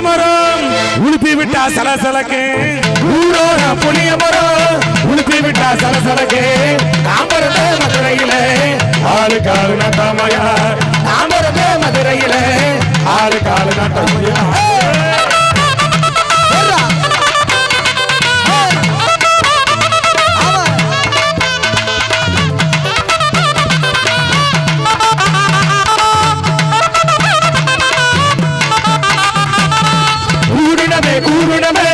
மரம் உளுப்பி விட்டா சலசலக்கு ஊரோட புளிய மரம் உளுப்பி விட்டா சலசலக்கு தாமரமே மதுரையில ஆளு காலு நட்டமையா தாமரமே மதுரையில ஆளு காலு நட்டமையா கூடினமே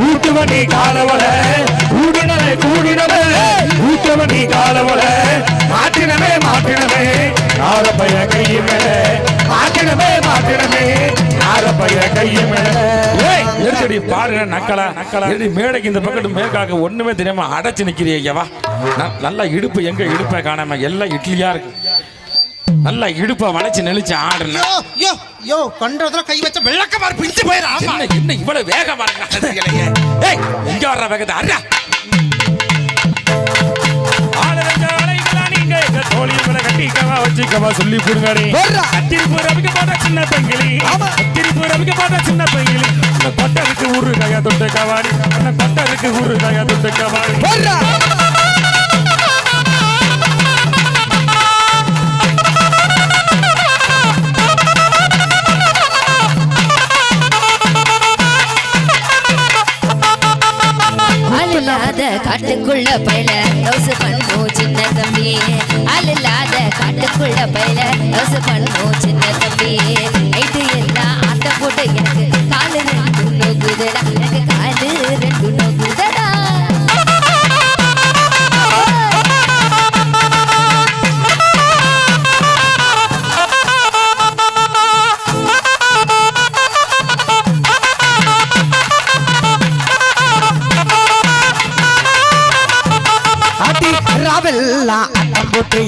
ஊட்டுவனி காலவள கூடினமே ஊட்டுவனி காலவள மாற்றினமே யாரப்பைய கையை மேல மாற்றினமே யாரப்பைய கையை மேல எடுத்தடி பாருங்க நக்கலா மேடைக்கு இந்த பக்கத்து மேற்காக ஒண்ணுமே தெரியாம அடைச்சு நிக்கிறியவா நல்லா இடுப்பு எங்க இடுப்பை காணாம எல்லாம் இட்லியா இருக்கு நல்லா இடுப்ப வளைச்சு நெளிச்சு ஆடுன யோ கண்டறதுல கை வச்ச வெள்ளக்கமார் பிஞ்சு போயிரா என்ன இவ்வளவு வேகமா இருக்காங்க ஏய் எங்க வர்ற வேகத்தை அடடா ஆளரஞ்சாலைகளா நீங்க எங்க தோழிகளை கட்டிக்கவா வச்சிக்கவா சொல்லி புடுங்கடி கத்திரிப்பூ ரவிக்க போட்ட சின்ன பங்கிலி கத்திரிப்பூ ரவிக்க போட்ட சின்ன பங்கிலி அந்த கொட்டருக்கு ஊறுகாயா தொட்டு கவாடி அந்த கொட்டருக்கு ஊறுகாயா தொட்டு கவாடி காட்டுக்குள்ள பயில லவ்ஸ் பண்ணும் சின்ன தம்பி அல்லாத காட்டுக்குள்ள பயில லவ்ஸ் பண்ணும் சின்ன தம்பி நைட்டு எல்லாம் ஆட்ட போட்டு எனக்கு காலு ரெண்டு நோக்குதடா எனக்கு காலு ரெண்டு நோக்குதடா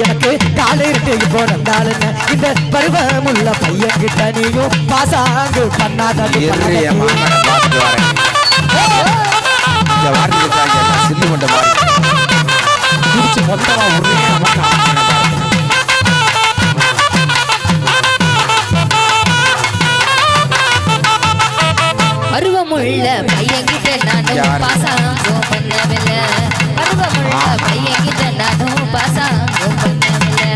எனக்கு காலை போடாளுங்க இந்த பருவமுள்ள பையன் கிட்ட நீயும் பாசாங்கு பண்ணாத பருவமுள்ள பையன் கிட்ட நானும் பாசாங்கு பண்ணவில்லை பருவமுள்ள பையன் கிட்ட நானும் பாசாங்கு பண்ணவில்லை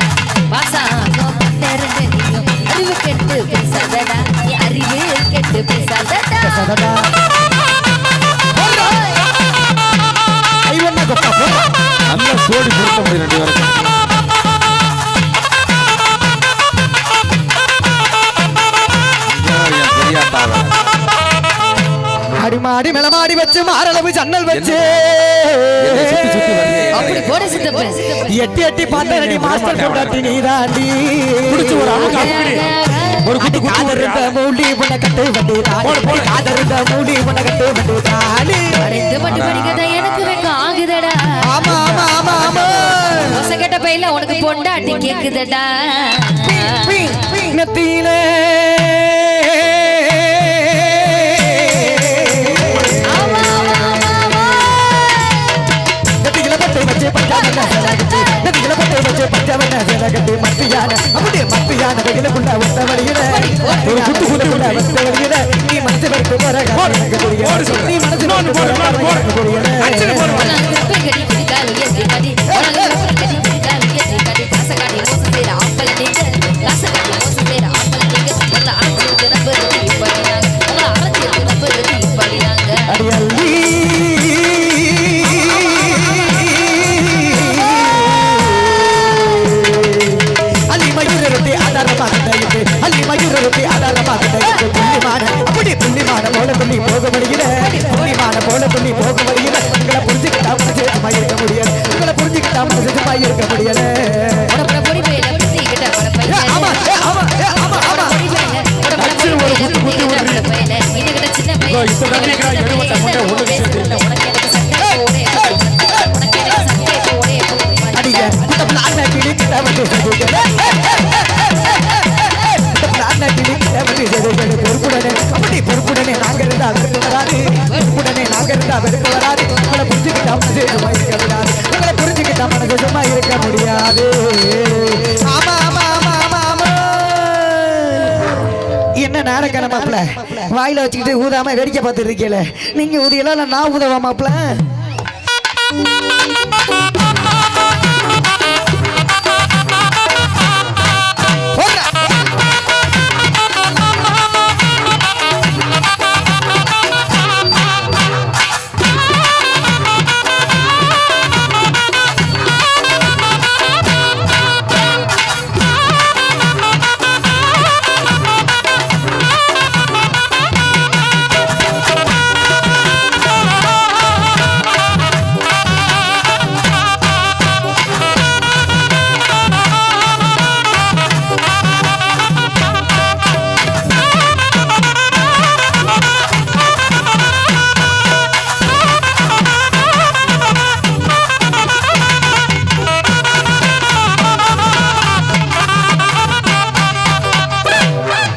பாசாங்கு பண்ணிருந்து நீயும் அறிவு கெட்டு பேசாதடா நீ அறிவு கெட்டு பேசாதடா நல்ல சோடி பொருத்த முடியும் ரெண்டு பேரும் அடிமாடி மெலமாடி வச்சு மாரளவு ஜன்னல் வச்சு அப்படி போட சித்தப்ப எட்டி எட்டி பார்த்தடி மாஸ்டர் கொண்டாட்டி நீதாண்டி குடிச்சு ஒரு ஆளு காப்பி ஒரு குத்து குத்து காதருந்த மூடி உன்னை கட்டு வண்டி தாடி காதருந்த மூடி உன்னை கட்டு வண்டி தாடி இந்த பட்டி படிக்கதா எனக்கு வெக்க ஆகுதடா ஆமா ஆமா ஆமா ஆமா ஒசகட்ட பையில உனக்கு பொண்டாட்டி கேக்குதடா நத்தியிலே மத்தியான வெயிலுக்குள்ள ஒத்த வழியில ஒரு குத்து குத்து ஒத்த வழியில நீ மனசு வரைக்கும் போற நீ மனசு பொறுப்புடனே நாங்க இருந்தா வெறுப்பு வராது பொறுப்புடனே நாங்க இருந்தா வெறுப்பு வராது உங்களை புரிஞ்சுக்கிட்டா மனசு சும்மா இருக்க விடாது உங்களை புரிஞ்சுக்கிட்டா மனசு சும்மா இருக்க முடியாது ஆமா ஆமா ஆமா ஆமா ஆமா என்ன நடக்கணும் மாப்பிள்ள வாயில வச்சுக்கிட்டு ஊதாம வேடிக்கை பார்த்துட்டு இருக்கீங்களே நீங்க ஊதியெல்லாம் நான் ஊதவா மாப்பிள்ள